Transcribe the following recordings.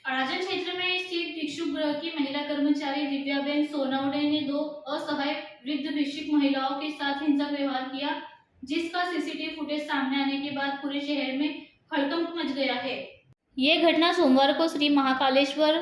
अड़ाजन क्षेत्र में स्थित भिक्षुक गृह की महिला कर्मचारी दिव्याबेन सोनवणे ने दो असहाय वृद्ध भिक्षुक महिलाओं के साथ हिंसक व्यवहार किया, जिसका सीसीटीवी फुटेज सामने आने के बाद पूरे शहर में हड़कंप मच गया है। ये घटना सोमवार को श्री महाकालेश्वर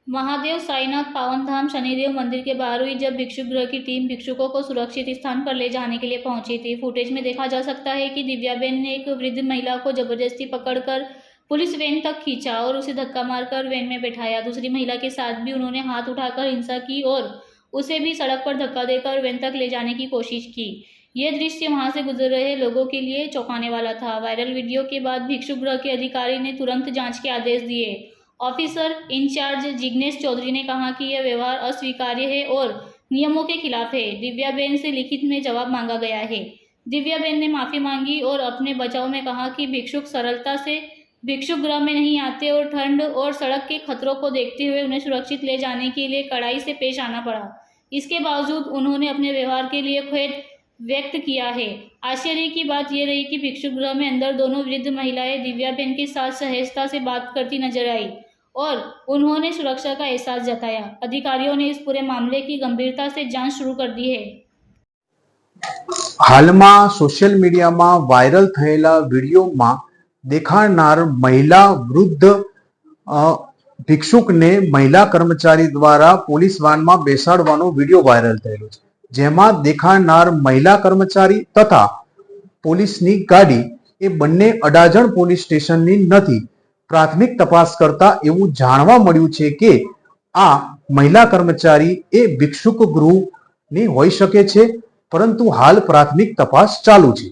महादेव साईनाथ पावनधाम शनिदेव मंदिर के बाहर हुई, जब भिक्षुक गृह की टीम भिक्षुकों को सुरक्षित स्थान पर ले जाने के लिए पहुंची थी। फुटेज में देखा जा सकता है कि दिव्याबेन ने एक वृद्ध महिला को जबरदस्ती पकड़कर पुलिस वैन तक खींचा और उसे धक्का मारकर वैन में बैठाया। दूसरी महिला के साथ भी उन्होंने हाथ उठाकर हिंसा की और उसे भी सड़क पर धक्का देकर वैन तक ले जाने की कोशिश की। यह दृश्य वहां से गुजर रहे लोगों के लिए चौंकाने वाला था। वायरल वीडियो के बाद भिक्षुक गृह के अधिकारी ने तुरंत जांच के आदेश दिए। ऑफिसर इंचार्ज जिग्नेश चौधरी ने कहा कि यह व्यवहार अस्वीकार्य है और नियमों के खिलाफ है। दिव्याबेन से लिखित में जवाब मांगा गया है। दिव्याबेन ने माफी मांगी और अपने बचाव में कहा कि भिक्षुक सरलता से भिक्षुक गृह में नहीं आते और ठंड और सड़क के खतरों को देखते हुए उन्हें सुरक्षित ले जाने के लिए कड़ाई से पेश आना पड़ा। इसके बावजूद उन्होंने अपने व्यवहार के लिए खेद व्यक्त किया है। आश्चर्य की बात यह रही कि भिक्षुक गृह में अंदर दोनों वृद्ध महिलाएं दिव्याबेन के साथ सहजता से बात करती नजर आई और उन्होंने सुरक्षा का एहसास जताया। अधिकारियों ने इस पूरे मामले की गंभीरता से जांच शुरू कर दी है। हालમાં સોશિયલ મીડિયામાં વાયરલ થયેલા વિડીયોમાં દેખાડનાર મહિલા વૃદ્ધ ભિક્ષુકને મહિલા કર્મચારી દ્વારા પોલીસ વાનમાં બેસાડવાનો વિડીયો વાયરલ થયેલો છે, જેમાં દેખાડનાર મહિલા કર્મચારી તથા પોલીસની ગાડી એ બંને અડાજણ પોલીસ સ્ટેશનની નથી। પ્રાથમિક તપાસ કરતા એવું જાણવા મળ્યું છે કે આ મહિલા કર્મચારી એ ભિક્ષુક ગૃહની હોઈ શકે છે, પરંતુ હાલ પ્રાથમિક તપાસ ચાલુ છે।